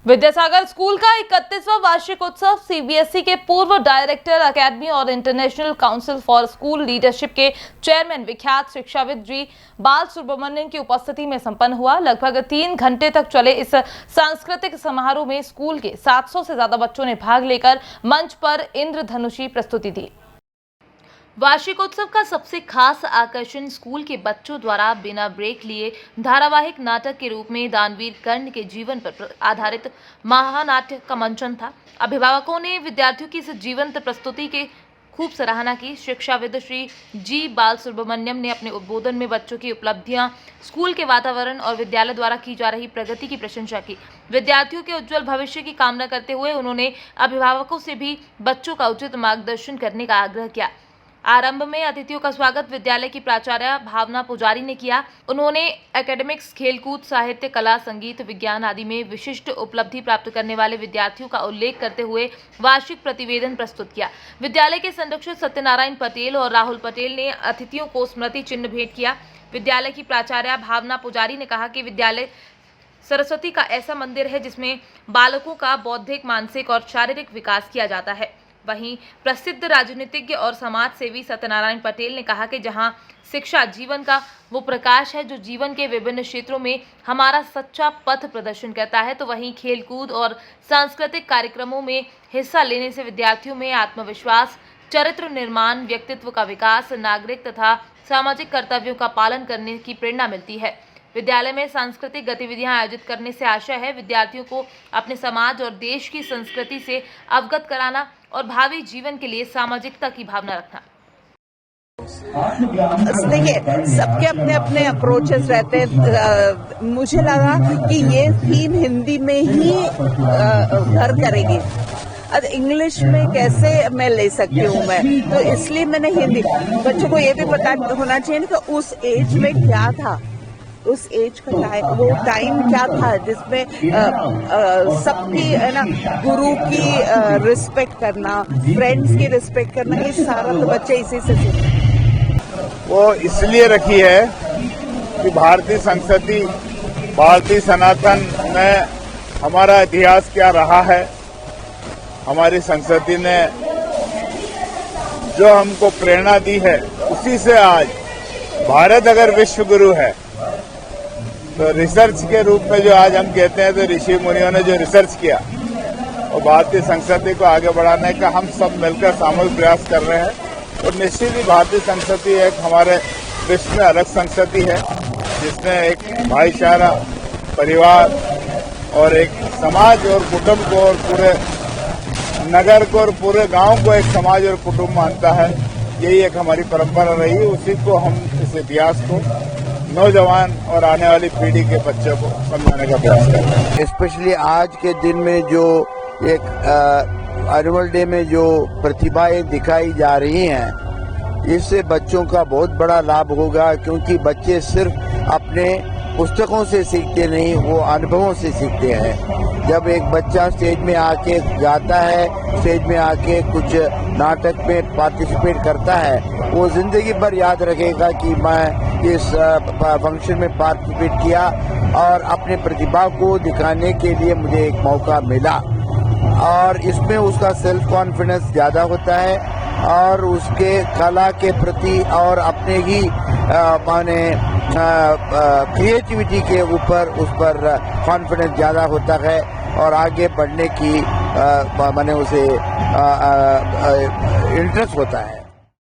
Vidyasagar school का 31वां वार्षिक उत्सव सीबीएसई के पूर्व डायरेक्टर एकेडमी और international council for school leadership के चेयरमैन विख्यात शिक्षाविद जी बाल सुब्रमण्यम की उपस्थिति में संपन्न हुआ। लगभग 3 घंटे तक चले इस सांस्कृतिक समारोह में स्कूल के 700 से ज्यादा बच्चों ने भाग लेकर मंच पर इंद्रधनुषी प्रस्तुति दी। वार्षिक उत्सव का सबसे खास आकर्षण स्कूल के बच्चों द्वारा बिना ब्रेक लिए धारावाहिक नाटक के रूप में दानवीर कर्ण के जीवन पर आधारित महानाट्य का मंचन था। अभिभावकों ने विद्यार्थियों की इस जीवंत प्रस्तुति के खूब सराहना की। शिक्षाविद श्री जी बाल सुब्रमण्यम ने अपने उद्बोधन में बच्चों की उपलब्धियां, स्कूल के वातावरण और विद्यालय द्वारा की जा रही प्रगति की प्रशंसा की। विद्यार्थियों के उज्जवल भविष्य की कामना करते हुए उन्होंने अभिभावकों से भी बच्चों का उचित मार्गदर्शन करने का आग्रह किया। आरंभ में अतिथियों का स्वागत विद्यालय की प्राचार्य भावना पुजारी ने किया। उन्होंने एकेडमिक्स, खेलकूद, साहित्य, कला, संगीत, विज्ञान आदि में विशिष्ट उपलब्धि प्राप्त करने वाले विद्यार्थियों का उल्लेख करते हुए वार्षिक प्रतिवेदन प्रस्तुत किया। विद्यालय के संरक्षक सत्यनारायण पटेल और राहुल पटेल ने अतिथियों को स्मृति चिन्ह भेंट किया। विद्यालय की प्राचार्य भावना पुजारी ने कहा कि विद्यालय सरस्वती का ऐसा मंदिर है जिसमें बालकों का बौद्धिक, मानसिक और शारीरिक विकास किया जाता है। वहीं प्रसिद्ध राजनीतिज्ञ और समाज सेवी सत्यनारायण पटेल ने कहा कि जहां शिक्षा जीवन का वो प्रकाश है जो जीवन के विभिन्न क्षेत्रों में हमारा सच्चा पथ प्रदर्शन करता है, तो वहीं खेलकूद और सांस्कृतिक कार्यक्रमों में हिस्सा लेने से विद्यार्थियों में आत्मविश्वास, चरित्र निर्माण, व्यक्तित्व का विकास, नागरिक तथा सामाजिक कर्तव्यों का पालन करने की प्रेरणा मिलती है। विद्यालय में सांस्कृतिक गतिविधियां आयोजित करने से आशय है विद्यार्थियों को अपने समाज और देश की संस्कृति से अवगत कराना और भावी जीवन के लिए सामाजिकता की भावना रखना। देखिए, सबके अपने अपने अप्रोचेस रहते हैं। मुझे लगा कि ये थीम हिंदी में ही घर करेगी। अब इंग्लिश में कैसे मैं ले सकती हूँ मैं, तो इसलिए मैंने हिंदी। बच्चों को ये भी पता होना चाहिए कि उस एज में क्या था, उस एज का वो टाइम क्या था जिसमें सबकी है ना, गुरु की रिस्पेक्ट करना, फ्रेंड्स की रिस्पेक्ट करना, ये सारा तो बच्चे इसी से सीखते। वो इसलिए रखी है कि भारतीय संस्कृति, भारतीय सनातन में हमारा इतिहास क्या रहा है, हमारी संस्कृति ने जो हमको प्रेरणा दी है, उसी से आज भारत अगर विश्व गुरु है तो रिसर्च के रूप में जो आज हम कहते हैं, तो ऋषि मुनियों ने जो रिसर्च किया और भारतीय संस्कृति को आगे बढ़ाने का हम सब मिलकर सामूहिक प्रयास कर रहे हैं। और निश्चित ही भारतीय संस्कृति एक हमारे विश्व में अलग संस्कृति है जिसमें एक भाईचारा, परिवार और एक समाज और कुटुंब को और पूरे नगर को और पूरे गांव को एक समाज और कुटुंब मानता है। यही एक हमारी परंपरा रही है। उसी को हम, इस इतिहास को नौजवान और आने वाली पीढ़ी के बच्चों को समझाने का प्रयास कर रहे हैं। स्पेशली आज के दिन में जो एक एनुअल डे में जो प्रतिभाएं दिखाई जा रही हैं, इससे बच्चों का बहुत बड़ा लाभ होगा, क्योंकि बच्चे सिर्फ अपने पुस्तकों से सीखते नहीं, वो अनुभवों से सीखते हैं। जब एक बच्चा स्टेज में आके गाता है, स्टेज में आके कुछ नाटक में पार्टिसिपेट करता है, वो जिंदगी भर याद रखेगा कि मैं इस फंक्शन में पार्टिसिपेट किया और अपने प्रतिभा को दिखाने के लिए मुझे एक मौका मिला। और इसमें उसका सेल्फ कॉन्फिडेंस ज्यादा होता है और उसके कला के प्रति और अपने ही माने क्रिएटिविटी के ऊपर उस पर कॉन्फिडेंस ज्यादा होता है और आगे बढ़ने की माने उसे इंटरेस्ट होता है।